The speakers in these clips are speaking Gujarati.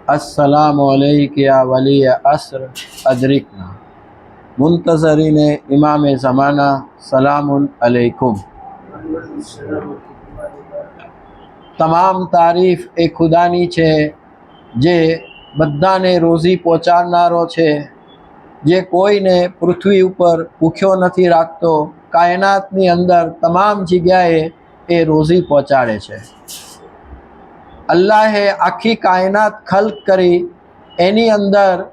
अस्सलामु अलैका या वली अस्र अदरिकना। मुंतज़रीन इमाम ज़माना सलामुन अलैकुम। तमाम तारीफ़ ए खुदानी छे जे बधाने रोजी पहोंचाडनारो छे, जे कोईने पृथ्वी पर भूख्यो नहीं राखतो। कायनातनी अंदर तमाम जग्याए ए रोजी पहोंचाड़े छे। अल्लाहे आखी कायनात खल्क करी, एनी अंदर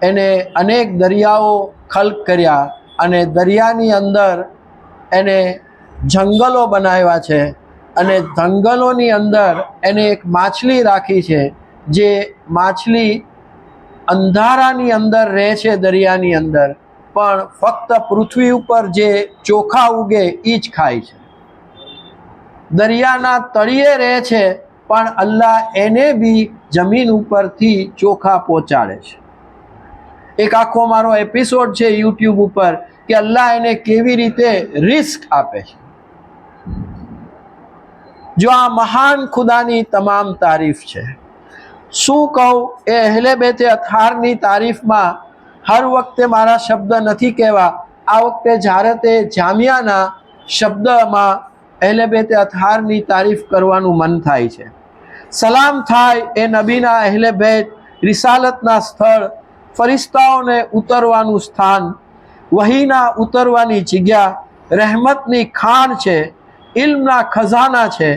एने अनेक दरियाओ खल्क कर्या अने दरियानी अंदर एने जंगलों बनाव्या छे अने जंगलोनी अंदर एने एक माछली राखी छे, जे माछली अंधारानी अंदर रहे छे दरियानी अंदर, पण फक्त पृथ्वी पर जे चोखा उगे ई ज खाय छे। दरियाना तळिये रहे छे पण अल्लाह एने भी जमीन उपरथी चोखा पहोंचाड़े छे। एक आखो मारो एपिसोड छे यूट्यूब पर कि अल्लाह एने केवी रीते रिस्क आपे छे। जो आ महान खुदानी तमाम तारीफ छे। शू कहूं ए अहले बैते अथहारनी तारीफमां हर वखते मारा शब्द नहीं कहेवा। आ वखते ज्यारे ते जामियाना शब्दमां अहले बैते अथहारनी तारीफ करवानुं मन थाय छे। सलाम थाय ए नबीना अहले बैत, रिसालतना स्थळ, फरिश्ताओने उतरवानुं स्थान, वहीना उतरवानी जग्या, रहमतनी खाण छे, इल्मना खजाना छे,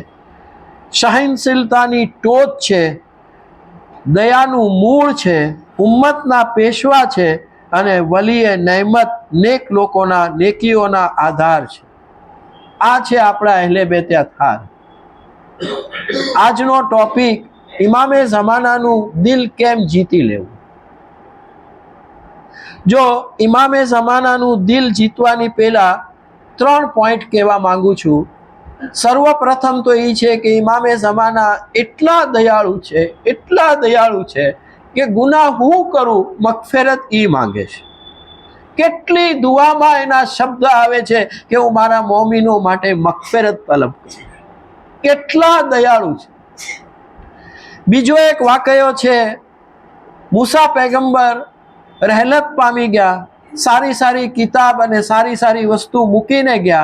सहनशीलतानी टोच छे, दयानुं मूळ छे, उम्मतना पेशवा छे अने वलीए नेमत नेक लोकोना नेकीओना आधार छे। आ छे आपणा अहले बैते अथहार। आजनो टॉपिक इमामे ज़मानानुं दिल केम जीती लेवुं। जो इमामे ज़मानानुं दिल जीतवानी पहेला 3 पॉइंट कहेवा मांगू छुं। सर्वप्रथम तो ई छे कि इमामे ज़माना एटला दयाळु छे, एटला दयाळु छे कि गुनाह हुं करूं मगफिरत ई मांगे छे। કેટલી દુઆમાં એના શબ્દ આવે છે કે હું મારા મોમિનો માટે મગફિરત તલબ કરું। કેટલા દયાળુ છે। બીજો એક વાકયો છે, મૂસા पैगंबर રહેલત પામી ગયા, સારી સારી કિતાબ અને સારી સારી વસ્તુ મૂકીને ગયા।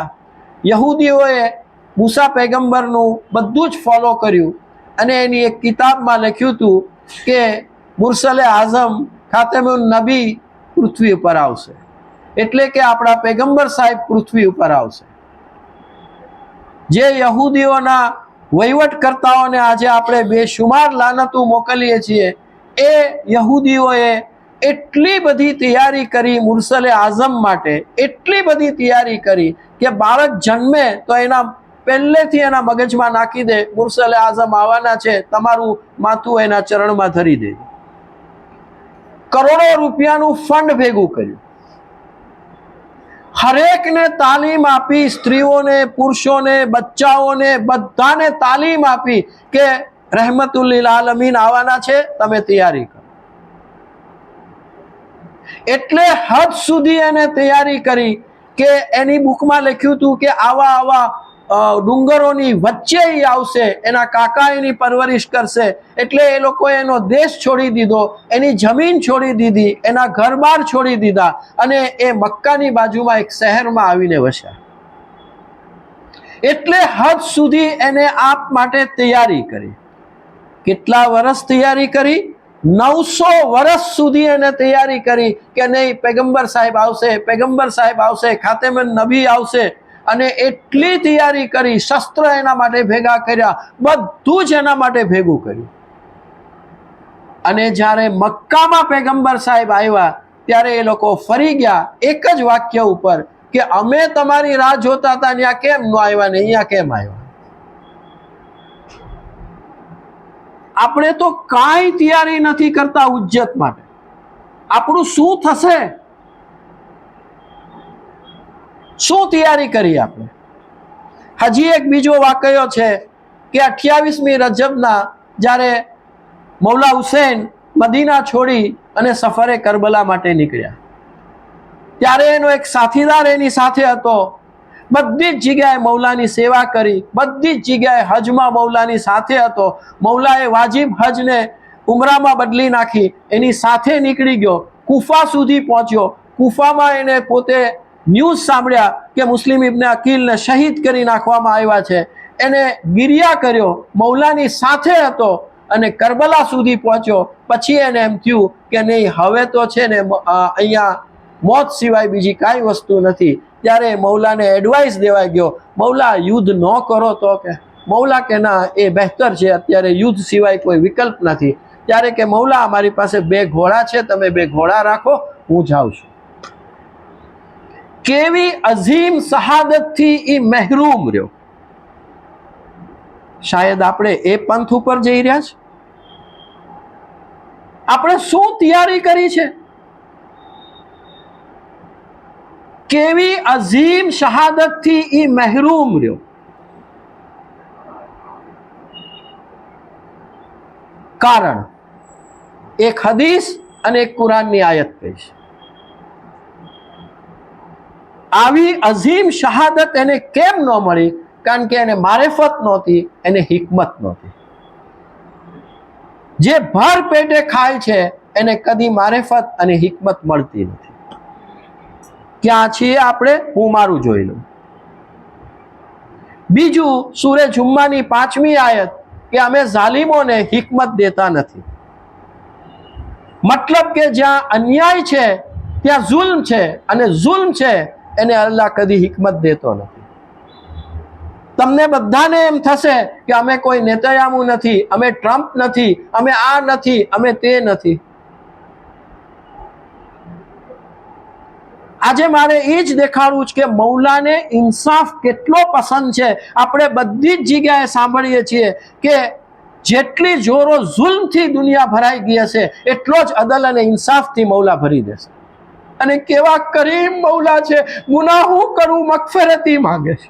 યહૂદીઓએ મૂસા पैगंबरનું બધું જ ફોલો કર્યું અને એની એક કિતાબમાં લખ્યું હતું કે મુરસલે આઝમ ખાતમુન નબી પૃથ્વી ઉપર આવશે, એટલે કે આપણા पैगंबर સાહેબ પૃથ્વી ઉપર આવશે। જે યહૂદીઓના વહીવટકર્તાઓને આજે આપણે બેશુમાર લાનતો મોકલીએ છીએ, એ યહૂદીઓએ એટલી બધી તૈયારી કરી મુરસલે આઝમ માટે, એટલી બધી તૈયારી કરી કે બાળક જન્મે તો એના પહેલેથી એના મગજમાં નાખી દે મુરસલે આઝમ આવવાના છે, તમારું માથું એના ચરણમાં ધરી દે। કરોડો રૂપિયાનું ફંડ ભેગું કર્યું, हरेक ने तालीम आपी, स्त्रीओने, पुरुषोने, बच्चाओने बधाने तालीम आपी के रहमतुल लिल आलमीन आवाना छे, तमे तैयारी करो। एटले हद सुधी एने तैयारी करी के एनी बुकमां लख्युं हतुं के आवा आवा डूंगरोनी वच्चे ई आवशे, एना काका एनी परवरिश करशे। एटले ए लोकोए एनो देश छोड़ी दीधो, एनी जमीन छोड़ी दीधी, एना घर-बार छोड़ी दीधा अने ए मक्कानी बाजुमां एक शहेरमां आवीने वस्या। एटले हद सुधी एने आप माटे तैयारी करी। केटला वर्ष तैयारी करी? 900 वर्ष सुधी एने तैयारी करी के नहीं पैगंबर साहेब आवशे, पैगंबर साहेब आवशे, खातेमुन नबी आवशे। અને એટલી તૈયારી કરી, શસ્ત્ર એના માટે ભેગા કર્યા, બધું જ એના માટે ભેગું કર્યું। અને જ્યારે મક્કામાં पैगंबर સાહેબ આવ્યા ત્યારે એ લોકો ફરી ગયા એક જ વાક્ય ઉપર કે અમે તમારી રાહ જોતા હતા, ત્યાં કેમ ન આવ્યા ને અહીંયા કેમ આવ્યા। આપણે તો કાંઈ તૈયારી નથી કરતા ઉજ્જત માટે। આપણું શું થશે, શું તૈયારી કરી આપણે? હજી એક બીજો વાકયો છે કે 28મી રજબના જ્યારે મૌલા હુસૈન મદીના છોડી અને સફરે કરબલા માટે નીકળ્યા, ત્યારે એનો એક સાથીદાર એની સાથે હતો। બધી જ જગ્યાએ મૌલાની સેવા કરી, બધી જ જગ્યાએ હજમાં મૌલાની સાથે હતો। મૌલાએ વાજિબ હજને ઉમરામાં બદલી નાખી, એની સાથે નીકળી ગયો, કુફા સુધી પહોંચ્યો. કુફામાં એને પોતે ન્યૂઝ સાંભળ્યા કે મુસ્લિમ ઇબ્ન અકીલને શહીદ કરી નાખવામાં આવ્યા છે. એને ગિરિયા કર્યો, મૌલાની સાથે હતો અને કરબલા સુધી પહોંચ્યો. પછી એને એમ થયું કે નહીં, હવે તો છે ને અહીંયા મોત સિવાય બીજી કાંઈ વસ્તુ નથી. ત્યારે મૌલાને એડવાઇસ દેવા ગયો, મૌલા યુદ્ધ ન કરો તો? કે મૌલા કે ના, એ બહેતર છે, અત્યારે યુદ્ધ સિવાય કોઈ વિકલ્પ નથી. ત્યારે કે મૌલા, અમારી પાસે 2 ઘોડા છે, તમે 2 ઘોડા રાખો, હું જાઉં છું. કેવી અઝીમ શહાદતથી એ મહેરૂમ રહ્યો. શાયદ આપણે એ પંથ ઉપર જઈ રહ્યા છે. આપણે શું તૈયારી કરી છે? કેવી અઝીમ શહાદતથી એ મહેરૂમ રહ્યો. કારણ એક હદીસ અને એક કુરાનની આયત કહીશ. આવી અઝીમ શહાદત એને કેમ ન મળી? કારણ કે એને મારેફત નહોતી, એને હિકમત નહોતી. જે ભર પેટે ખાય છે એને કદી મારેફત અને હિકમત મળતી નથી. ક્યાં છીએ આપણે? હું મારું જોઈ લઉં. બીજું, સૂરે જુમ્માની 5મી આયત કે અમે ઝાલિમોને હિકમત દેતા નથી. મતલબ કે જ્યાં અન્યાય છે ત્યાં જુલ્મ છે, અને જુલ્મ છે એને અલ્લાહ કદી હિકમત દેતો નથી. તમને બધાને એમ થશે કે અમે કોઈ નેતન્યાહુ નથી, અમે ટ્રમ્પ નથી, અમે આ નથી, અમે તે નથી. આજે મારે એ જ દેખાડવું છે કે મૌલાને ઇન્સાફ કેટલો પસંદ છે. આપણે બધી જ જગ્યાએ સાંભળીએ છીએ કે જેટલી જોરો જુલ્મથી દુનિયા ભરાઈ ગઈ હશે, એટલો જ અદલ અને ઇન્સાફથી મૌલા ભરી દેશે. અને કેવા કરીમ મૌલા છે, ગુનાહું કરું મગફિરતી માંગે છે.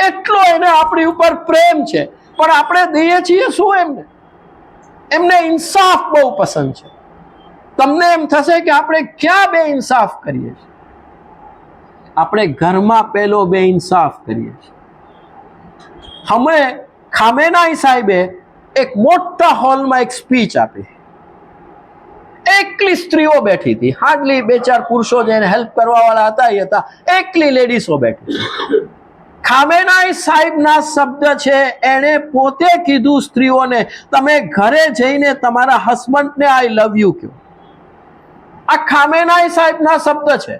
એટલો એને આપણી ઉપર પ્રેમ છે. પણ આપણે દઈએ છીએ શું એમને? એમને ઇન્સાફ બહુ પસંદ છે. તમને એમ થશે કે આપણે ક્યાં બે ઇન્સાફ કરીએ છીએ? આપણે ઘરમાં પહેલો બે ઇન્સાફ કરીએ છીએ. હમણે ખામેનાઈ સાહેબે એક મોટા હોલમાં એક સ્પીચ આપી. એકલી સ્ત્રીઓ બેઠી હતી, હાર્ડલી 2-4 પુરુષો જેને હેલ્પ કરવા વાળા હતા એ હતા, એકલી લેડીઝો બેઠી. ખામેનાઈ સાહેબના શબ્દ છે, એણે પોતે કીધું સ્ત્રીઓને, તમે ઘરે જઈને તમારા હસબન્ડને આઈ લવ યુ કહો. આ ખામેનાઈ સાહેબના શબ્દ છે.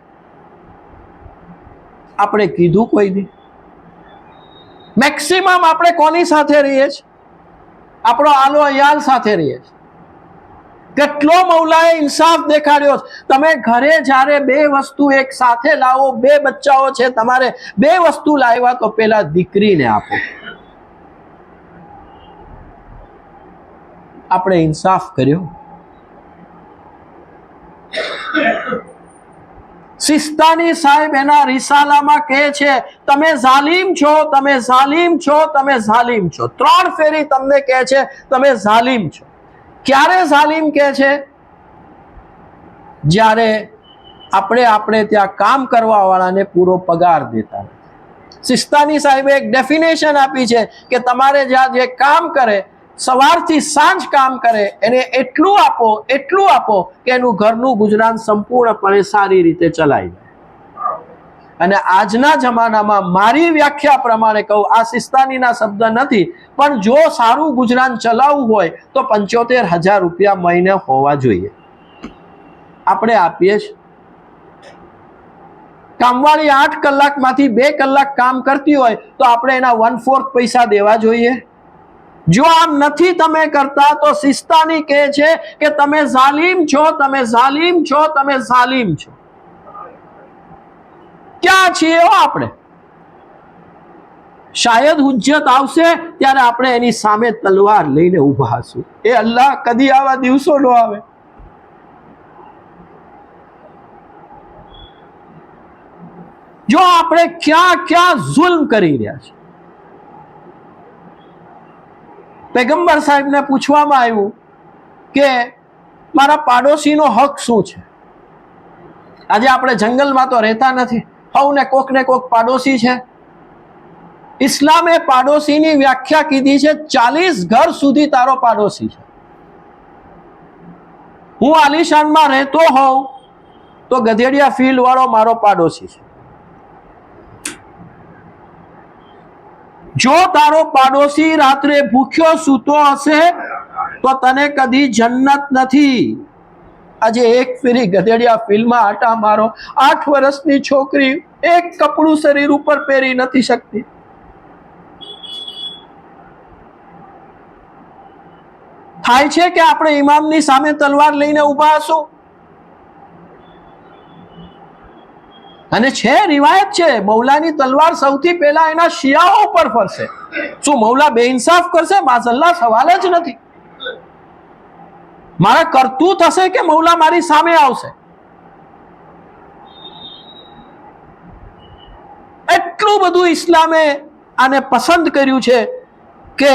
આપણે કીધું કોઈ દી? મેક્સિમમ આપણે કોની સાથે રહીએ છીએ? આપણો આલો અયાલ સાથે રહીએ છીએ. કેટલો મૌલાએ ઇન્સાફ દેખાડ્યો. તમે ઘરે જ્યારે 2 વસ્તુ એક સાથે લાવો, 2 બચ્ચાઓ છે તમારે, 2 વસ્તુ લાવ્યા તો પેલા દીકરીને આપો. આપણે ઇન્સાફ કર્યો? સિસ્તાની સાહેબ એના રિસાલામાં કહે છે, તમે ઝાલિમ છો, તમે ઝાલિમ છો, તમે ઝાલિમ છો. 3 ફેરી તમને કહે છે તમે ઝાલિમ છો. ક્યારે ઝાલિમ કહે છે? જ્યારે આપણે ત્યાં કામ કરવા વાળાને પૂરો પગાર દેતા નથી. સિસ્તાની સાહેબે એક ડેફિનેશન આપી છે કે તમારે જ્યાં જે કામ કરે, સવારથી સાંજ કામ કરે, એને એટલું આપો કે એનું ઘરનું ગુજરાન સંપૂર્ણપણે સારી રીતે ચલાય જાય. અને આજના જમાનામાં મારી વ્યાખ્યા પ્રમાણે કહું, આ સિસ્તાનીના શબ્દ નથી, પણ જો સારું ગુજરાન ચલાવવું હોય તો 75,000 રૂપિયા મહિને હોવા જોઈએ. આપણે આપીએ છીએ. કામવાળી 8 કલાકમાંથી 2 કલાક કામ કરતી હોય તો આપણે એના 1/4 પૈસા દેવા જોઈએ. જો આમ નથી તમે કરતા તો સિસ્તાની કહે છે કે તમે ઝાલિમ છો, તમે ઝાલિમ છો, તમે ઝાલિમ છો. ક્યાં છીએ આપણે? શાયદ હુજ્જત આવશે ત્યારે આપણે એની સામે તલવાર લઈને ઊભા હશું. એ અલ્લાહ કદી આવા દિવસો ન આવે. જો આપણે ક્યાં જુલ્મ કરી રહ્યા છીએ. પૈગંબર સાહેબને પૂછવામાં આવ્યું કે મારા પાડોશીનો હક શું છે? આજે આપણે જંગલમાં તો રહેતા નથી, સૌને કોક ને કોક પાડોશી છે. ઇસ્લામે પાડોશીની વ્યાખ્યા કીધી છે, 40 ઘર સુધી તારો પાડોશી છે. હું આલિશાનમાં રહેતો હોઉં તો ગધેડિયા ફીલ્ડ વાળો મારો પાડોશી છે. જો તારો પાડોશી રાત્રે ભૂખ્યો સૂતો હશે તો તને કદી જન્નત નથી. આજે એક ફેરી ગધેડિયા ફિલ્મમાં આટા મારો, 8 વર્ષની છોકરી એક કપડું શરીર ઉપર પહેરી નથી શકતી. થાય છે કે આપણે ઇમામની સામે તલવાર લઈને ઊભા હશું? અને છે, રિવાયત છે, મૌલાની તલવાર સૌથી પહેલા એના શિયાઓ ઉપર ફરશે. શું મૌલા બેઇન્સાફ કરશે? માઝલ્લા, સવાલ જ નથી. મારા કરતૂત હશે કે મૌલા મારી સામે આવશે? એટલું બધું ઇસ્લામે આને પસંદ કર્યું છે કે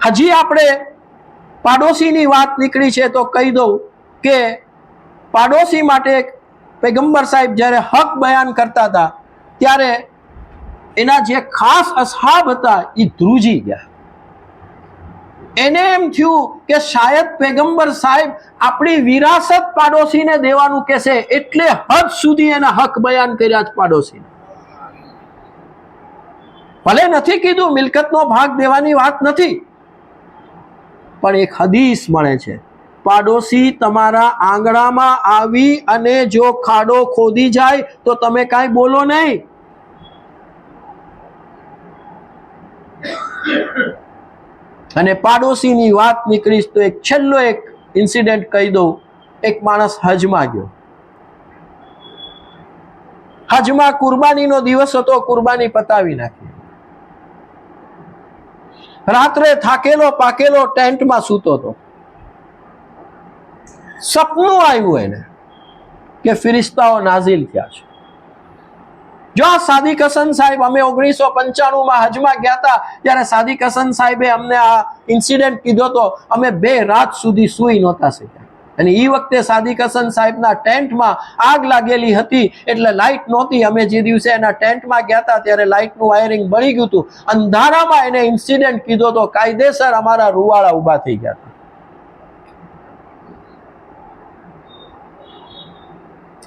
હજી આપણે પાડોશીની વાત નીકળી છે તો કહી દઉં કે પાડોશી માટે પૈગંબર સાહેબ જ્યારે હક બયાન કરતા હતા ત્યારે એના જે ખાસ અસહાબ હતા એ ધ્રુજી ગયા. એને એમ થયું કે શાયદ પૈગંબર સાહેબ આપણી વિરાસત પાડોશીને દેવાનું કહેશે, એટલે હદ સુધી એના હક બયાન કર્યા જ પાડોશીને. ભલે નથી કીધું મિલકતનો ભાગ દેવાની વાત નથી, પણ એક હદીસ મળે છે, પાડોશી તમારા આંગણામાં આવી અને જો ખાડો ખોદી જાય તો તમે કાંઈ બોલો નહીં. અને પાડોશીની વાત નીકળીશ તો એક છેલ્લો એક ઇન્સિડન્ટ કહી દઉં. એક માણસ હજમાં ગયો. હજમાં કુરબાનીનો દિવસ હતો, કુરબાની પતાવી નાખી. રાત્રે થાકેલો પાકેલો ટેન્ટમાં સૂતો હતો. સપનું આવ્યું એને કે ફિરિસ્તાઓ નાઝિલ થયા છે. જો આ સાદિક હસન સાહેબ, અમે 1995માં હજમાં ગયા હતા ત્યારે સાદિક હસન સાહેબે અમને આ ઇન્સિડન્ટ કીધો તો અમે 2 રાત સુધી સૂઈ નહોતા શક્યા. અને એ વખતે સાદિક હસન સાહેબના ટેન્ટમાં આગ લાગેલી હતી એટલે લાઇટ નહોતી. અમે જે દિવસે એના ટેન્ટમાં ગયા હતા ત્યારે લાઇટનું વાયરિંગ બળી ગયું હતું. અંધારામાં એને ઇન્સિડન્ટ કીધો તો કાયદેસર અમારા રૂવાળા ઊભા થઈ ગયા હતા.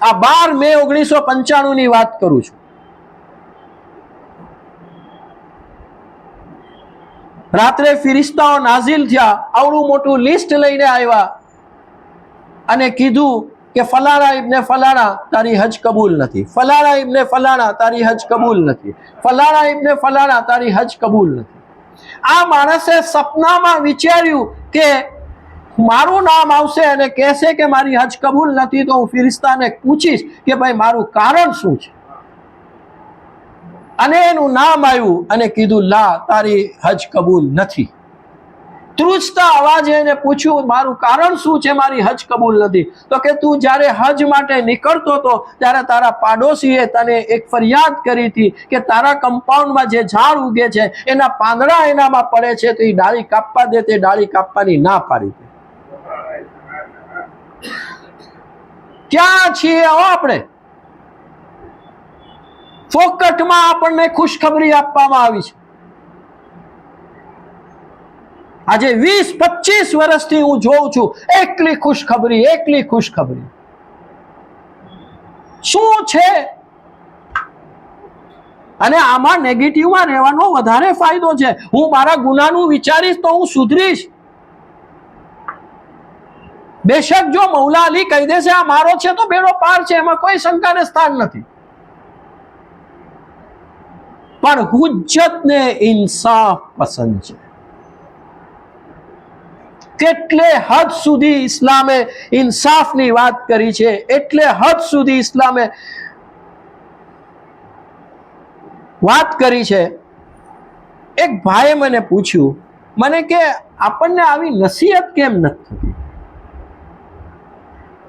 આ 12 મે 1995ની વાત કરું છું. રાત્રે ફિરિસ્તાઓ નાઝિલ થયા, આવડું મોટું લિસ્ટ લઈને આવ્યા અને કીધું કે ફલાણા ઇબ્ને ફલાણા તારી હજ કબૂલ નથી, ફલાણા ઇબ્ને ફલાણા તારી હજ કબૂલ નથી, ફલાણા ઇબ્ને ફલાણા તારી હજ કબૂલ નથી. આ માણસે સપનામાં વિચાર્યું કે મારું નામ આવશે અને કહેશે કે મારી હજ કબૂલ નથી તો હું ફિરિસ્તાને પૂછીશ કે ભાઈ મારું કારણ શું છે. અને એનું નામ આવ્યું અને કીધું લા તારી હજ કબૂલ નથી. ત્રુજતા અવાજે એને પૂછ્યું મારું કારણ શું છે મારી હજ કબૂલ નથી? તો કે તું જ્યારે હજ માટે નીકળતો હતો ત્યારે તારા પાડોશીએ તને એક ફરિયાદ કરી હતી કે તારા કમ્પાઉન્ડમાં જે ઝાડ ઉગે છે એના પાંદડા એનામાં પડે છે તો એ ડાળી કાપવા દે, તે ડાળી કાપવાની ના પાડી દે. ક્યાં છીએ આપણે? ફોકટમાં આપણને ખુશખબરી આપવામાં આવી છે. આજે 20-25 વર્ષથી હું જોઉં છું એકલી ખુશખબરી, એકલી ખુશખબરી. શું છે? અને આમાં નેગેટિવમાં રહેવાનો વધારે ફાયદો છે. હું મારા ગુનાનું વિચારીશ તો હું સુધરીશ. બેશક જો મૌલા અલી કહી દેશે આ મારો છે તો બેડો પાર છે, એમાં કોઈ શંકાને સ્થાન નથી. પણ હુજ્જતને ઇન્સાફ પસંદ છે. કેટલે હદ સુધી ઇસ્લામે ઇન્સાફની વાત કરી છે, એટલે હદ સુધી ઇસ્લામે વાત કરી છે. એક ભાઈએ મને પૂછ્યું, મને કે આપણને આવી નસીહત કેમ નથી થતી?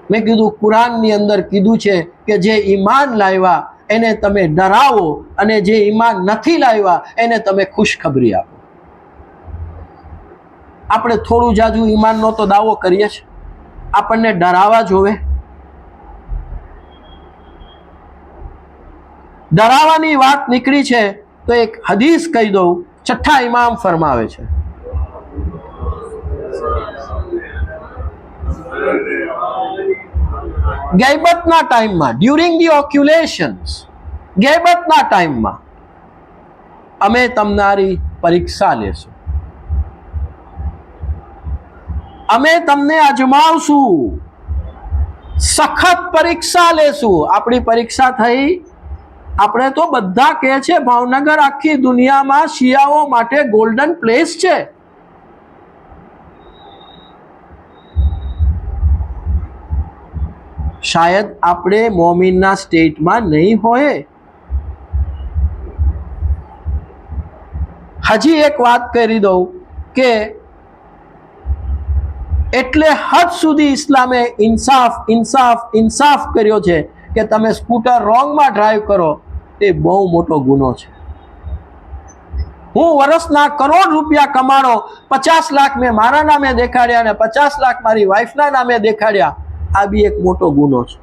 મેં કીધું કુરાનની અંદર કીધું છે કે જે ઈમાન લાવ્યા એને તમે ડરાવો અને જે ઈમાન નથી લાવ્યા એને તમે ખુશખબરી આપો. આપણે થોડું જાજુ ઈમાનનો તો દાવો કરીએ છીએ, આપણને ડરાવા જોવે. ડરાવાની વાત નીકળી છે તો એક હદીસ કહી દઉં. 6ઠ્ઠા ઇમામ ફરમાવે છે ગૈબતના ટાઈમમાં, ડ્યુરિંગ ધી ઓક્યુલેશન્સ, ગૈબતના ટાઈમમાં અમે તમારી પરીક્ષા લેશું, અમે તમને અજમાવશું, સખત પરીક્ષા લેશું. આપણી પરીક્ષા થઈ. આપણે તો બધા કહે છે ભાવનગર આખી દુનિયામાં શિયાઓ માટે ગોલ્ડન પ્લેસ છે. શાયદ આપણે મોમીનના સ્ટેટમાં નહીં હોય. હજી એક વાત કરી દઉં કે એટલે હદ સુધી ઇસ્લામે ઇન્સાફ ઇન્સાફ ઇન્સાફ કર્યો છે કે તમે સ્કૂટર રોંગમાં ડ્રાઈવ કરો એ બહુ મોટો ગુનો છે. હું વર્ષના કરોડ રૂપિયા કમાણો, 50 લાખ મેં મારા નામે દેખાડ્યા અને 50 લાખ મારી વાઈફના નામે દેખાડ્યા, આ બી એક મોટો ગુનો છે.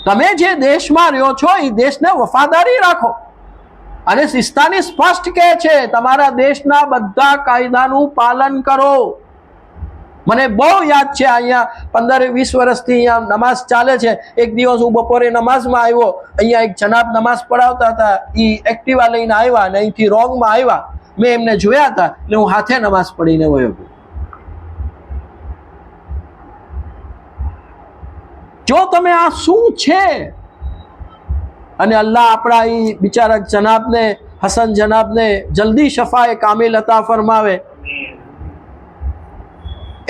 તમે જે દેશમાં રહ્યો છો એ દેશને વફાદારી રાખો. અને સિસ્તાની સ્પષ્ટ કહે છે તમારા દેશના બધા કાયદાનું પાલન કરો. મને બહુ યાદ છે, અહીંયા 15-20 વર્ષથી અહીંયા નમાઝ ચાલે છે. એક દિવસ હું બપોરે નમાઝમાં આવ્યો, અહીંયા એક જનાબ નમાઝ પઢાવતા હતા, એ એક્ટિવા લઈને આવ્યા અને અહીંથી રોંગમાં આવ્યા. મેં એમને જોયા હતા એટલે હું હાથે નમાઝ પઢીને વયો ગયો. જો તમે આ શું છે? અને અલ્લાહ આપણા એ બિચારા જનાબને, હસન જનાબને જલ્દી શફાએ કામિલ અતા ફરમાવે.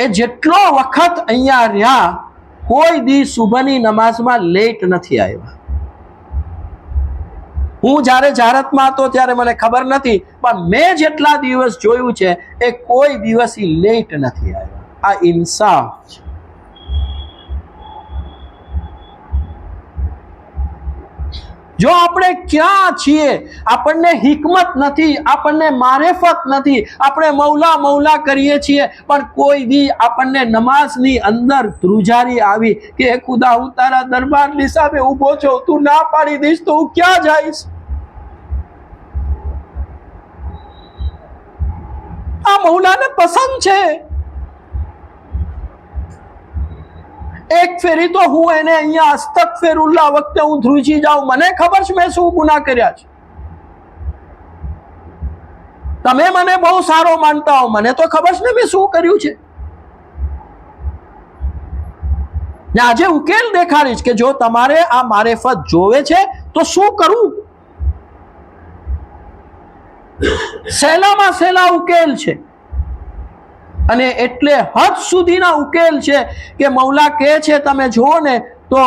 એ જેટલો વખત અહીંયા રહ્યા કોઈ દી સુબહની નમાઝમાં લેટ નથી આવ્યા. હું જ્યારે જારતમાં હતો ત્યારે મને ખબર નથી, પણ મેં જેટલા દિવસ જોયું છે એ કોઈ દિવસ લેટ નથી આવ્યા. આ ઇન્સાફ છે. જો આપણે ક્યાં છીએ, આપણને હિકમત નથી, આપણને મારેફત નથી, આપણે મૌલા મૌલા કરીએ છીએ, પણ કોઈ દી આપણને નમાઝની અંદર ધ્રુજારી આવી કે ખુદા હું તારા દરબારની સામે ઊભો છું, તું ના પાડી દઈશ તો હું ક્યાં જઈશ? આ મૌલાને પસંદ છે. એક ફેરી તો હું એને અહીંયા અસ્તગફિરુલ્લાહ વખતે હું ધ્રુજી જાઉં, મને ખબર છે મેં શું ગુનાહ કર્યા છે. તમે મને બહુ સારો માનતા હો, મને તો ખબર છે ને મેં શું કર્યું છે. ને આજે ઉકેલ દેખાડીશ કે જો તમારે આ મારેફત જોવે છે તો શું કરવું. સહેલામાં સહેલા ઉકેલ છે. અને એટલે હદ સુધીના ઉકેલ છે કે મૌલા કહે છે તમે જુઓ ને તો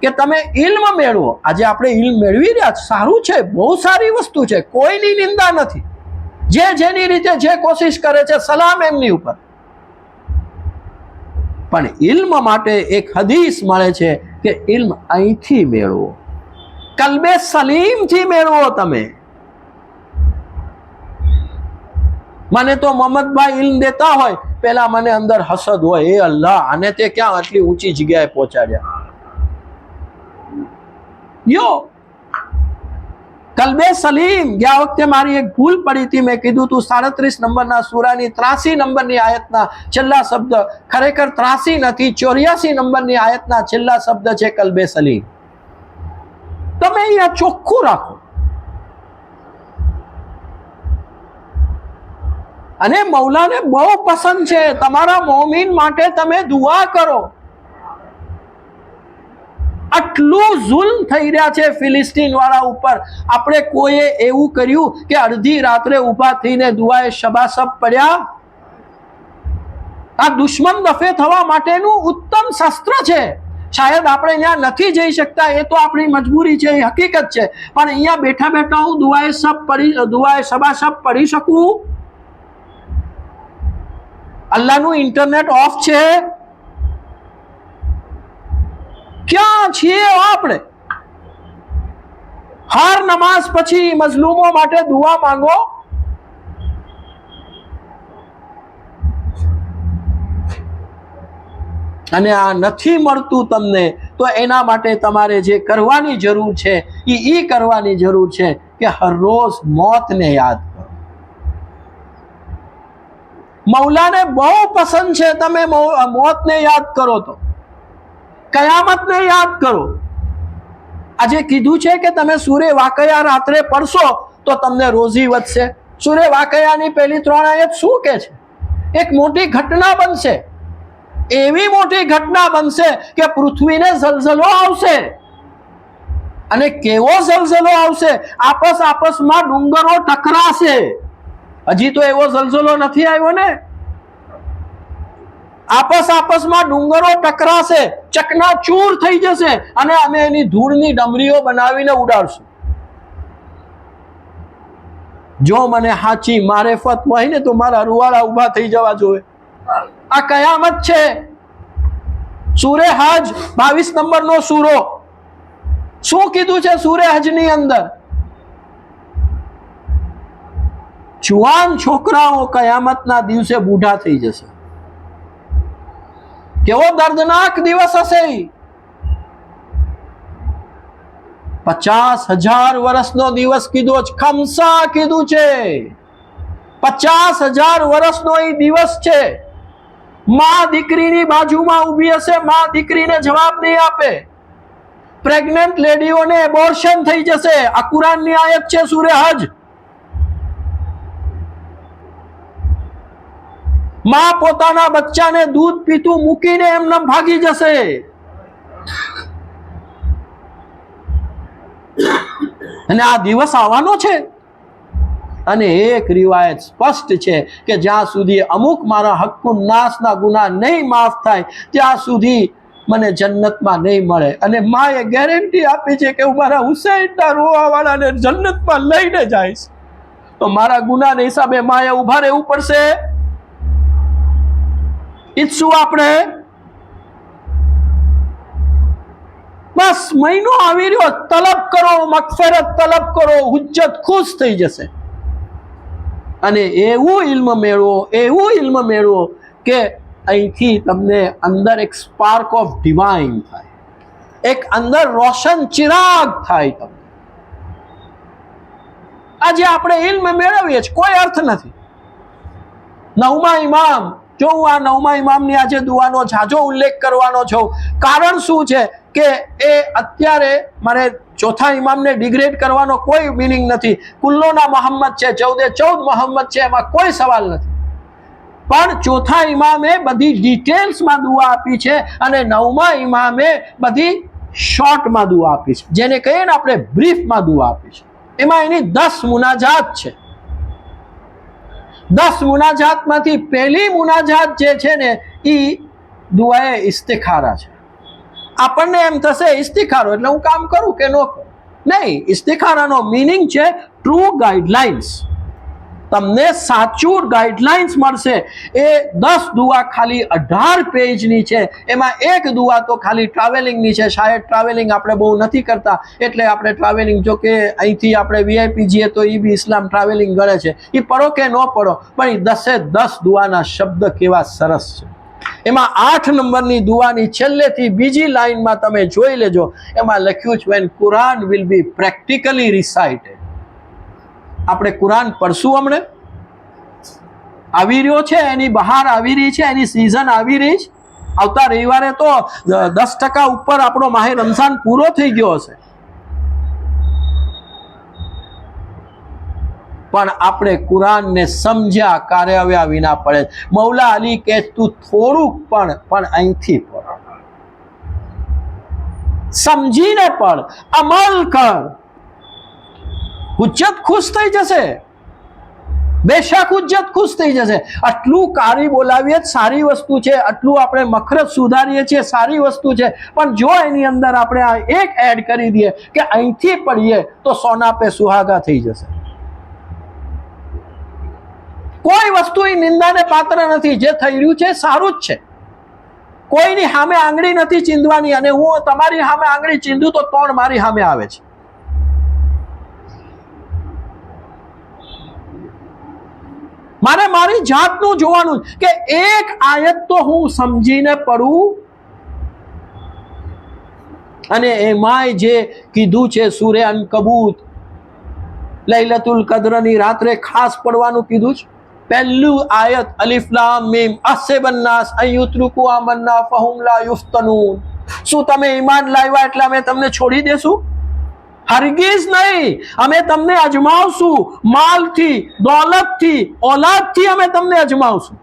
કે તમે ઇલ્મ મેળવો. આજે આપણે ઇલ્મ મેળવી રહ્યા, સારું છે, બહુ સારી વસ્તુ છે, કોઈની નિંદા નથી. જે જેની રીતે જે કોશિશ કરે છે સલામ એમની ઉપર. પણ ઇલ્મ માટે એક હદીસ મળે છે કે ઇલ્મ અહીંથી મેળવો, કલ્બે સલીમથી મેળવો. તમે મને તો મોહમ્મદભાઈ ઇલ્મ દેતા હોય, પેલા મને અંદર હસદ હોય, એ અલ્લાહ આને તે ક્યાં આટલી ઊંચી જગ્યાએ પહોંચાડ્યા. યો કલ્બે સલીમ. ગયા વખતે મારી એક ભૂલ પડી હતી, મેં કીધું તું 37 નંબરના સૂરાની 83 નંબરની આયતના છેલ્લા શબ્દ ખરેખર 83 નથી, 84 નંબરની આયતના છેલ્લા શબ્દ છે કલ્બે સલીમ. તમે અહીંયા ચોખ્ખું રાખો. અને મૌલાને બહુ પસંદ છે તમારા મોમીન માટે તમે દુઆ કરો. આટલું જુલ્મ થઈ રહ્યા છે ફિલિસ્તીન વાળા ઉપર. આપણે કોઈએ એવું કર્યું કે અડધી રાત્રે ઊભા થઈને દુઆએ શબાશબ પડ્યા? આ દુશ્મન દફે થવા માટેનું ઉત્તમ શસ્ત્ર છે. શાયદ આપણે ત્યાં નથી જઈ શકતા, એ તો આપણી મજબૂરી છે, એ હકીકત છે, પણ અહીંયા બેઠા બેઠા હું દુઆએ શબાશબ પડી શકું? અલ્લાહનું ઇન્ટરનેટ ઓફ છે. ક્યાં છીએ આપણે? હર નમાઝ પછી મઝલૂમો માટે દુઆ માંગો. અને આ નથી મળતું તમને તો એના માટે તમારે જે કરવાની જરૂર છે એ કરવાની જરૂર છે કે હર રોજ મોતને યાદ કરો. મૌલાને બહુ પસંદ છે તમે મોતને યાદ કરો તો, કયામતને યાદ કરો. આજે કીધું છે કે તમે સૂરે વાકયા રાત્રે પડશો તો તમને રોજી વધશે. સૂરે વાકયાની પહેલી 3 આયત શું કે છે? એક મોટી ઘટના બનશે, એવી મોટી ઘટના બનશે કે પૃથ્વીને ઝલઝલો આવશે. અને કેવો ઝલઝલો આવશે? આપસમાં ડુંગરો ટકરાશે. હજી તો એવો ઝલઝલો નથી આવ્યો ને. આપસમાં ડુંગરો ટકરાશે, ચકનાચૂર થઈ જશે અને અમે એની ધૂળની ડમરીઓ બનાવીને ઉડાડશું. જો મને સાચી મારેફત હોય ને તો મારા રૂવાડા ઉભા થઈ જવા જોઈએ. આ કયામત છે. સૂરે હજ 22 નંબરનો સૂરો શું કીધું છે? સૂરે હજની અંદર જુવાન છોકરાઓ કયામતના દિવસે બૂઢા થઈ જશે. કેવો દર્દનાક દિવસ હશે. 50,000 વર્ષનો દિવસ કીધો છે. ખમસા કીધું છે. 50,000 વર્ષનો એ દિવસ છે. માં દીકરીની બાજુમાં ઊભી હશે, માં દીકરીને જવાબ નહીં આપે. પ્રેગ્નન્ટ લેડીઓને એબોર્શન થઈ જશે. આ કુરાનની આયત છે, સૂરે હજ. માં પોતાના બચ્ચાને દૂધ પીતું મૂકીને એમને ભાગી જશે. અને આ દિવસ આવવાનો છે. અને એક રિવાયત સ્પષ્ટ છે કે જ્યાં સુધી અમુક મારા હક્કુન નાસના ગુનાહ નહીં માફ થાય ત્યાં સુધી મને જન્નતમાં નહીં મળે. અને માએ ગેરંટી આપી છે કે હું મારા હુસૈનના રોવાવાળાને જન્નતમાં લઈને જઈશ. તો મારા ગુનાહના હિસાબે માએ ઉભા રહેવું પડશે. ઈચ્છું આપણે બસ મહિનો આવી રહ્યો, તલબ કરો, મગફરત તલબ કરો, હુજ્જત ખુશ થઈ જશે. અને એવું ઇલ્મ મેળવો કે અહીંથી તમને અંદર એક સ્પાર્ક ઓફ ડિવાઇન થાય, એક અંદર રોશન ચિરાગ થાય. તમને આજે આપણે ઇલ્મ મેળવીએ છીએ, કોઈ અર્થ નથી. 9મા ઇમામ, જો હું આ 9મા ઇમામની આજે દુઆનો ઝાઝો ઉલ્લેખ કરવાનો છું. કારણ શું છે કે એ અત્યારે મારે ચોથા ઇમામને ડિગ્રેડ કરવાનો કોઈ મિનિંગ નથી. કુલ્લોના મોહમ્મદ છે, 14 મોહમ્મદ છે, એમાં કોઈ સવાલ નથી. પણ ચોથા ઇમામે બધી ડિટેલ્સમાં દુઆ આપી છે અને 9મા ઇમામે બધી શોર્ટમાં દુઆ આપી છે, જેને કહીએ ને આપણે બ્રીફમાં દુઆ આપી છે. એમાં એની 10 મુનાજાત છે. 10 મુનાજાતમાંથી પહેલી મુનાજાત જે છે ને એ દુઆએ ઇસ્તિખારા છે. આપણને એમ થશે ઇસ્તિખારો એટલે હું કામ કરું કે ન કરું. નહીં, ઇસ્તિખારાનો મિનિંગ છે ટ્રુ ગાઈડલાઇન્સ. તમને સાચું ગાઈડલાઇન્સ મળશે. એ 10 દુઆ ખાલી 18 પેજની છે. એમાં એક દુઆ તો ખાલી ટ્રાવેલિંગની છે. શાયદ ટ્રાવેલિંગ આપણે બહુ નથી કરતા એટલે આપણે ટ્રાવેલિંગ, જો કે અહીંથી આપણે વીઆઈપી જઈએ તો એ બી ઇસ્લામ ટ્રાવેલિંગ ગણે છે. એ પડો કે ન પડો, પણ એ 10 દુઆના શબ્દ કેવા સરસ છે. એમાં 8 નંબરની દુઆની છેલ્લેથી બીજી લાઈનમાં તમે જોઈ લેજો, એમાં લખ્યું છે when Quran will be practically recited. આપણે કુરાન પડશું, હમણે આવી રહ્યો છે, એની બહાર આવી રહી છે, એની સિઝન આવી રહી છે. આવતા રવિવારે તો 10% ઉપર આપણો માહે રમઝાન પૂરો થઈ ગયો હશે. પણ આપણે કુરાનને સમજ્યા કાર્યવ્યા વિના પડે. મૌલા અલી કે તું થોડુંક પણ અહીંથી પડ, સમજીને પડ, અમલ કર, હુજ્જત ખુશ થઈ જશે. બેશક હુજ્જત ખુશ થઈ જશે. આટલું કારી બોલાવીએ સારી વસ્તુ છે, આટલું આપણે મખરત સુધારીએ છીએ સારી વસ્તુ છે, પણ જો એની અંદર આપણે આ એક એડ કરી દઈએ કે અહીંથી પડીએ તો સોના પે સુહાગા થઈ જશે. કોઈ વસ્તુ એ નિંદાને પાત્ર નથી. જે થઈ રહ્યું છે સારું જ છે. કોઈની સામે આંગળી નથી ચીંધવાની. અને હું તમારી સામે આંગળી ચીંધું તો 3 મારી સામે આવે છે. મારે મારી જાતનું જોવાનું કે એક આયત તો હું સમજીને પડું. અને એમાંય જે કીધું છે સૂરે અનકબૂત, લૈલતુલ કદ્રની રાત્રે ખાસ પડવાનું કીધું છે. પહેલું આયત અલિફ લામ મીમ અહસિબન નાસ અન યુત્રકુ આમન્ના ફહુમ લા યુફ્તનૂન. શું તમે ઈમાન લાવ્યા એટલે અમે તમને છોડી દેશું? હરગીઝ નહીં. અમે તમને અજમાવશું, માલથી, દોલતથી, ઓલાદથી અમે તમને અજમાવશું.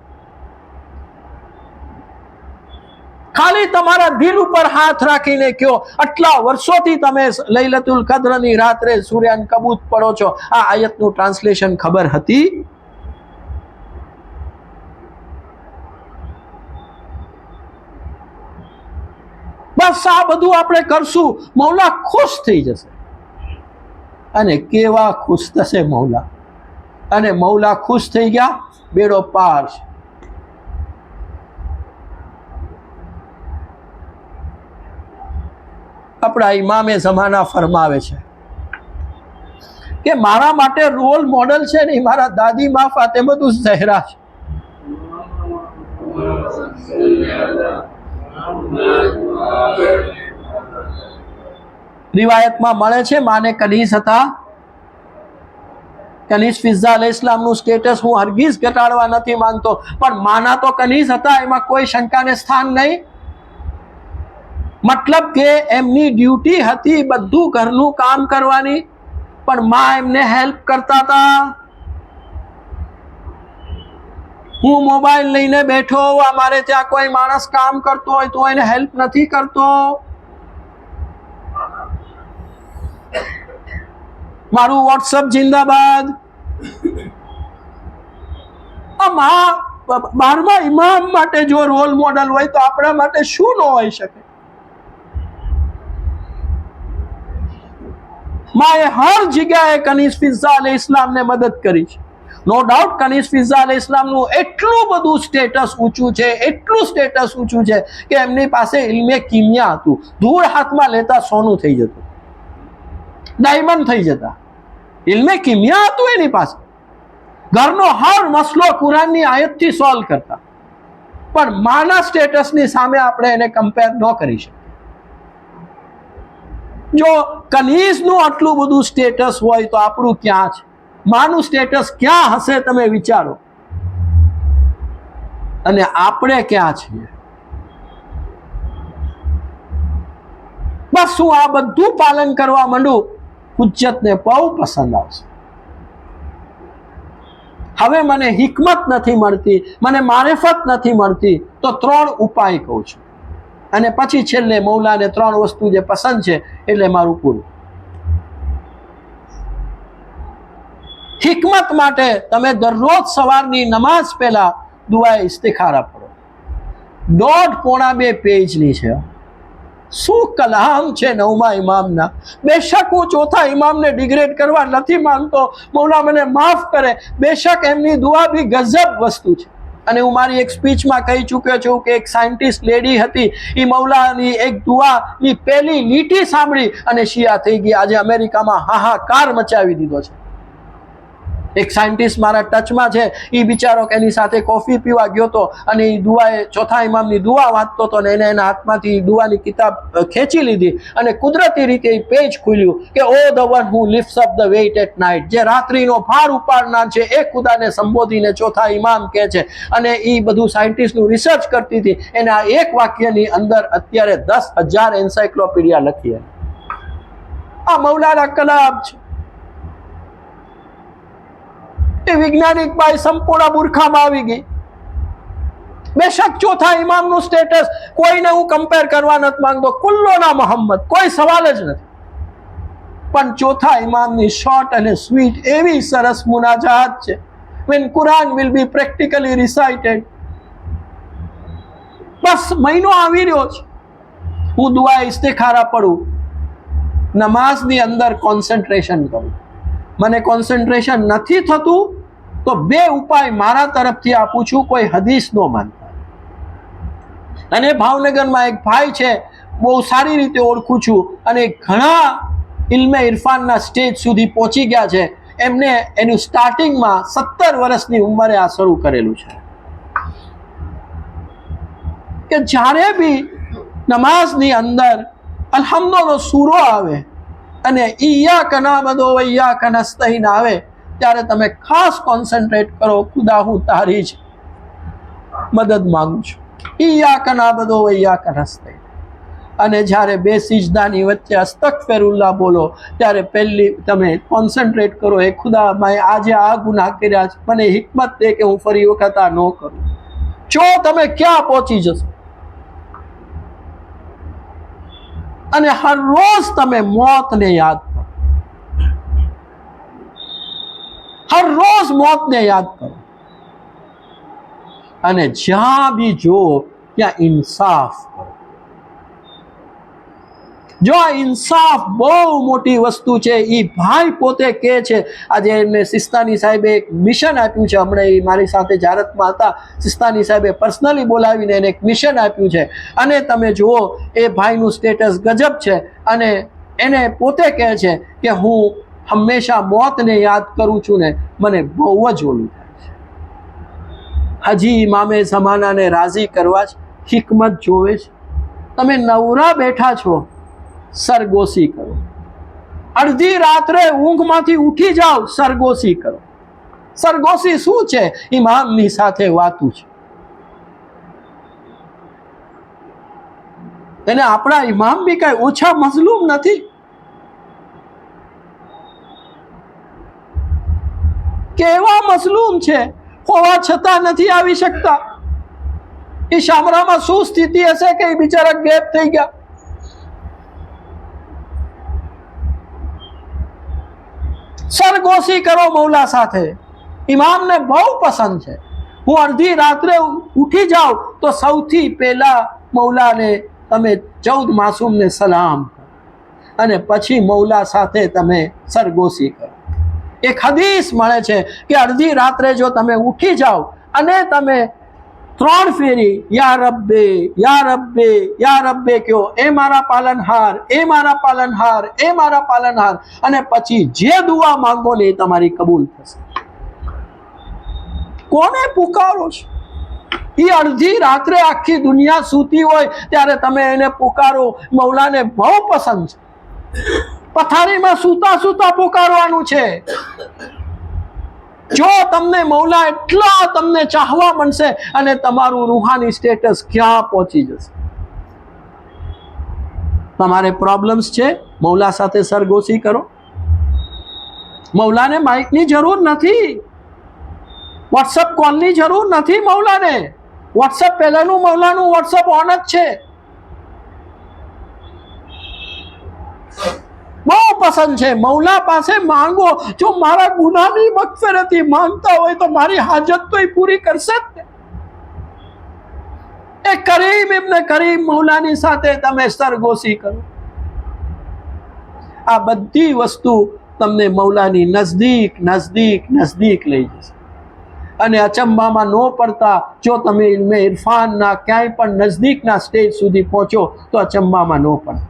ખાલી તમારા દિલ ઉપર હાથ રાખીને કયો, આટલા વર્ષોથી તમે લૈલતુલ કદ્રની રાત્રે સૂર્યાન કબૂત પડો છો, આ આયતનું ટ્રાન્સલેશન ખબર હતી? બસ આ બધું આપણે કરશું, મૌલા ખુશ થઈ જશે. અને કેવા ખુશ થશે મૌલા! અને મૌલા ખુશ થઈ ગયા, બેડો પાર છે. આપણા ઇમામે ઝમાના ફરમાવે છે કે મારા માટે રોલ મોડલ છે ને મારા દાદી મા ફાતિમતુઝ ઝહરા છે. રિવાયતમાં મળે છે માને કનીઝ હતા. કનીઝ ફિઝા અલૈહિસ્સલામનું સ્ટેટસ હું હરગીઝ ઘટાડવા નથી માંગતો, પણ માના તો કનીઝ હતા, એમાં કોઈ શંકાને સ્થાન નહીં. મતલબ કે એમની ડ્યુટી હતી બધું ઘરનું કામ કરવાની, પણ માં એમને હેલ્પ કરતા હતા. હું મોબાઈલ લઈને બેઠો, અમારે ત્યાં કોઈ માણસ કામ કરતો હોય તો એને હેલ્પ નથી કરતો. મારું વોટ્સઅપ જિંદાબાદ. આ 12મા ઇમામ માટે જો રોલ મોડલ હોય તો આપણા માટે શું ન હોઈ શકે? માએ હર જગ્યાએ કનીઝ ફિઝા અલૈહિસ્સલામને મદદ કરી છે. નો ડાઉટ કનીઝ ફિઝા અલૈહિસ્સલામનું એટલું બધું સ્ટેટસ ઊંચું છે, એટલું સ્ટેટસ ઊંચું છે કે એમની પાસે ઇલ્મે કિમિયા હતું. ધૂળ હાથમાં લેતા સોનું થઈ જતું, ડાયમંડ થઈ જતા. ઇલ્મે કિમિયા હતું એની પાસે. ઘરનો હર મસલો કુરાનની આયતથી સોલ્વ કરતા. પણ માના સ્ટેટસની સામે આપણે એને કમ્પેર ન કરી શકીએ. જો કનીઝનું આટલું બધું સ્ટેટસ હોય તો આપણું ક્યાં છે? માનું સ્ટેટસ ક્યાં હશે તમે વિચારો. અને આપણે ક્યાં છીએ? બસ હું આ બધું પાલન કરવા માંડું, હુજ્જતને બહુ પસંદ આવશે. હવે મને હિકમત નથી મળતી, મને મારિફત નથી મળતી, તો 3 ઉપાય કહું છું. અને પછી છેલ્લે મૌલાને 3 વસ્તુ જે પસંદ છે એટલે મારું પૂરું. હિકમત માટે તમે દરરોજ સવારની નમાઝ પહેલા દુઆએ ઇસ્તિખારા પઢો. 1.5-2 પેજની છે. શું કલામ છે 9મા ઇમામના! બેશક હું 4થા ઇમામને ડિગ્રેડ કરવા નથી માંગતો, મૌલા મને માફ કરે. બેશક એમની દુઆ બી ગજબ વસ્તુ છે. અને હું મારી એક સ્પીચમાં કહી ચૂક્યો છું કે એક સાયન્ટિસ્ટ લેડી હતી, એ મૌલાની એક દુઆની પહેલી લીટી સાંભળી અને શિયા થઈ ગઈ. આજે અમેરિકામાં હાહાકાર મચાવી દીધો છે. એક સાયન્ટિસ્ટ મારા ટચમાં છે, એ બિચારો એની સાથે કોફી પીવા ગયો હતો અને એ દુઆએ 4થા ઇમામની દુઆ વાંચતો હતો ને એને એના હાથમાંથી દુઆની કિતાબ ખેંચી લીધી અને કુદરતી રીતે એ પેજ ખુલ્યું કે O the one who lifts up the weight at night, જે રાત્રિનો ભાર ઉપાડનાર છે એ ખુદાને સંબોધીને 4થા ઇમામ કહે છે. અને એ બધું સાયન્ટિસ્ટનું રિસર્ચ કરતી હતી. એના એક વાક્યની અંદર અત્યારે 10,000 એન્સાઇક્લોપીડિયા લખી. આ મૌલાના કલામ છે. એ વૈજ્ઞાનિક ભાઈ સંપૂર્ણ મૂર્ખામાં આવી ગઈ. બેશક 4થા ઇમામનું સ્ટેટસ કોઈને હું કમ્પેર કરવા નથી માંગતો, કુલ્લોના મોહમ્મદ, કોઈ સવાલ જ નથી. પણ 4થા ઇમામની શોર્ટ અને સ્વીટ એવી સરસ મુનાજાત છે. when Quran will be practically recited. બસ મહિનો આવી રહ્યો છે, હું દુઆ ઇસ્તિખારા પડું, નમાઝની અંદર કોન્સન્ટ્રેશન કરું. મને કોન્સન્ટ્રેશન નથી થતું તો 2 ઉપાય મારા તરફથી આપું છું, કોઈ હદીસ ન માનતા. અને ભાવનગરમાં એક ભાઈ છે, બહુ સારી રીતે ઓળખું છું અને ઘણા ઇલ્મે ઇરફાનના સ્ટેજ સુધી પહોંચી ગયા છે. એમને એનું સ્ટાર્ટિંગમાં 17 વર્ષની ઉંમરે આ શરૂ કરેલું છે કે જ્યારે બી નમાઝની અંદર અલ્હમ્દુનો સૂરો આવે અને ઇય્યાક નઅબુદુ વ ઇય્યાક નસ્તઈન આવે ત્યારે તમે ખાસ કોન્સન્ટ્રેટ કરો, ખુદા હું તારી જ મદદ માંગુ છું, ઈયાક નાબુદુ વ ઈયાક નસ્તઈન. અને જ્યારે બે સિજદાની વચ્ચે અસ્તગફિરુલ્લાહ બોલો ત્યારે પહેલી તમે કોન્સન્ટ્રેટ કરો, એ ખુદા મેં આજે આ ગુનાહ કર્યા છે, મને હિકમત દે કે હું ફરી વખત આ ન કરું. જો તમે ક્યાં પહોંચી જશો. અને હર રોજ તમે મોતને યાદ કરો, હર રોજ મોતને યાદ કરો. અને જ્યાં બી જુઓ ત્યાં ઇન્સાફ કરો. જો આ ઇન્સાફ બહુ મોટી વસ્તુ છે. એ ભાઈ પોતે કહે છે, આજે એમને સિસ્તાની સાહેબે એક મિશન આપ્યું છે. હમણાં એ મારી સાથે જારતમાં હતા, સિસ્તાની સાહેબે પર્સનલી બોલાવીને એને એક મિશન આપ્યું છે. અને તમે જુઓ એ ભાઈનું સ્ટેટસ ગજબ છે. અને એને પોતે કહે છે કે હું હંમેશા મોતને યાદ કરું છું ને મને બહુ જ ઓલું થાય છે. હજી ઇમામે ઝમાનાને રાજી કરવા જ હિકમત જોવે છે. તમે નવરા બેઠા છો, સરગોશી કરો. અડધી રાત્રે ઊંઘમાંથી ઉઠી જાઓ, સરગોશી કરો. સરગોશી શું છે? ઇમામની સાથે વાતું છે. અને આપણા ઇમામ બી કઈ ઓછા મઝલૂમ નથી. કેવા મઝલૂમ છે, હોવા છતાં નથી આવી શકતા. એ શામરામાં શું સ્થિતિ હશે કે એ બિચારા ગેપ થઈ ગયા. સરગોશી કરો મૌલા સાથે. ઇમામને બહુ પસંદ છે. હું અડધી રાત્રે ઉઠી જાઉં તો સૌથી પહેલા મૌલાને તમે 14 માસૂમને સલામ કરો અને પછી મૌલા સાથે તમે સરગોશી કરો. એક હદીસ મળે છે કે અડધી રાત્રે જો તમે ઉઠી જાઓ અને તમે 3 ફેરી યા રબ્બે યા રબ્બે યા રબ્બે કહો, એ મારા પાલનહાર, એ મારા પાલનહાર, એ મારા પાલનહાર, અને પછી જે દુઆ માંગો ને એ તમારી કબૂલ થશે. કોને પુકારો છો? એ અડધી રાત્રે આખી દુનિયા સૂતી હોય ત્યારે તમે એને પુકારો. મૌલાને બહુ પસંદ છે. પથારીમાં સૂતા સૂતા પુકારવાનું છે. જો તમને મૌલા એટલા તમને ચાહવા મળશે અને તમારું રૂહાની સ્ટેટસ ક્યાં પહોંચી જશે. તમારે પ્રોબ્લેમ્સ છે, મૌલા સાથે સરગોશી કરો. મૌલાને માઇકની જરૂર નથી, વોટ્સઅપ કોલની જરૂર નથી. મૌલાને વોટ્સઅપ પહેલાનું મૌલાનું વોટ્સઅપ ઓન જ છે. બહુ પસંદ છે. મૌલા પાસે માંગો. જો મારા ગુનાની મગફિરતી માંગતા હોય તો મારી હાજત તો એ પૂરી કરશે જ ને. એ કરીમ ઇબ્ન કરીમ મૌલાની સાથે તમે સરગોશી કરો. આ બધી વસ્તુ તમને મૌલાની નજદીક નજદીક નજદીક લઈ જશે. અને અચંબામાં ન પડતા જો તમે ઇલ્મે ઇરફાનના ક્યાંય પણ નજદીકના સ્ટેજ સુધી પહોંચો તો અચંબામાં ન પડતા.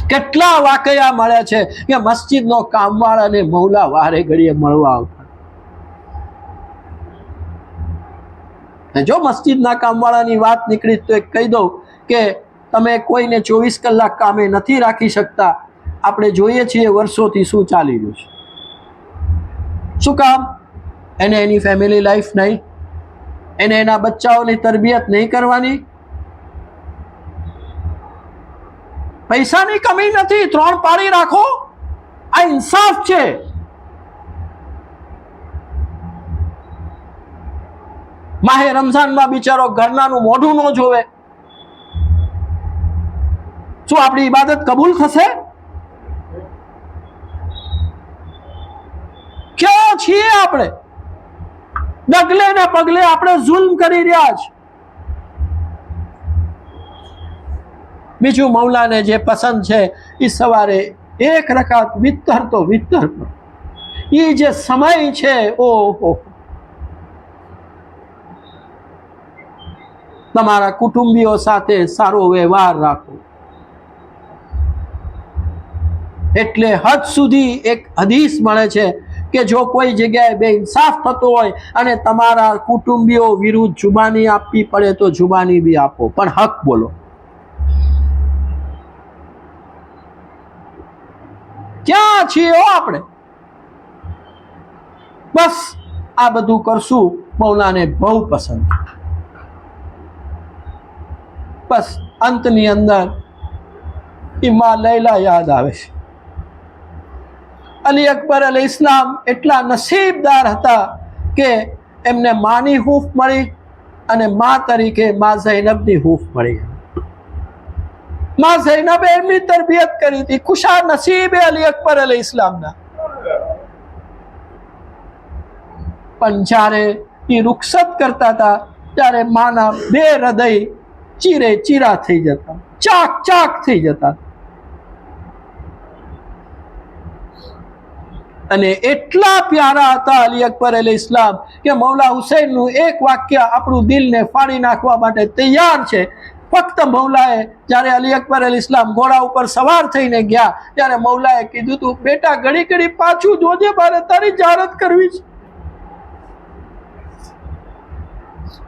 કેટલા વાકયા મળ્યા છે કે મસ્જિદનો કામવાળાને મૌલા વારે ઘડીએ મળવા આવતા. જો મસ્જિદના કામવાળાની વાત નીકળી તો એક કહી દઉં કે તમે કોઈને 24 કલાક કામે નથી રાખી શકતા. આપણે જોઈએ છીએ વર્ષોથી શું ચાલી રહ્યું છે. શું કામ? એને એની ફેમિલી લાઈફ નહીં, એને એના બચ્ચાઓની તરબિયત નહીં કરવાની. પૈસાની કમી નથી, 3 પાડી રાખો. આ ઇન્સાફ છે. માહે રમઝાનમાં બિચારો ઘરનાનું મોઢું ન જોવે. શું આપણી ઇબાદત કબૂલ થશે? ક્યાં છીએ આપણે? ડગલે ને પગલે આપણે જુલ્મ કરી રહ્યા છે. બીજું મૌલાને જે પસંદ છે એ સવારે 1 રકાત વિતર તો વિતર. એ જે સમય છે, ઓહો, તમારા કુટુંબીઓ સાથે સારો વ્યવહાર રાખો. એટલે હદ સુધી એક હદીસ મળે છે કે જો કોઈ જગ્યાએ બેઇન્સાફ થતો હોય અને તમારા કુટુંબીઓ વિરુદ્ધ જુબાની આપવી પડે તો જુબાની બી આપો, પણ હક બોલો. ક્યાં છીએ આપણે? બસ આ બધું કરશું, મૌલાને બહુ પસંદ. બસ અંતની અંદર ઈમા લૈલા યાદ આવે છે. અલી અકબર અલી ઇસ્લામ એટલા નસીબદાર હતા કે એમને માની હૂંફ મળી અને મા તરીકે મા ઝૈનબની હૂંફ મળી. મા ઝૈનબે એમની તરબિયત કરી હતી. ખુશા નસીબે અલી અકબર અલી ઇસ્લામના. પણ જ્યારે એ રૂખસત કરતા હતા ત્યારે માના બે હૃદય ચીરે ચીરા થઈ જતા, ચાક ચાક થઈ જતા. અને એટલા પ્યારા હતા અલી અકબર અલી ઇસ્લામ કે મૌલા હુસૈનનું એક વાક્ય આપણું દિલને ફાડી નાખવા માટે તૈયાર છે. ફક્ત મૌલાએ જ્યારે અલી અકબર અલી ઇસ્લામ ઘોડા ઉપર સવાર થઈને ગયા ત્યારે મૌલાએ કીધું તું, બેટા ઘડી ઘડી પાછું જોજે, મારે તારી જારત કરવી છે.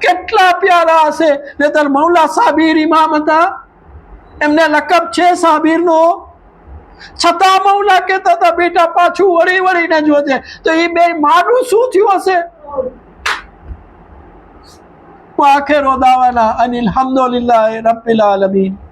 કેટલા પ્યારા હશે. નહીતર મૌલા સાબિર ઇમામ હતા, એમને લકબ છે સાબિરનો, છતાં મૌલા કહેતા હતા બેટા પાછું વળી વળીને જોજે. તો એ બે માનું શું થયું હશે? આખિર દાવાના અનિલ હમ્દુલિલ્લાહ રબ્બિલ આલમીન.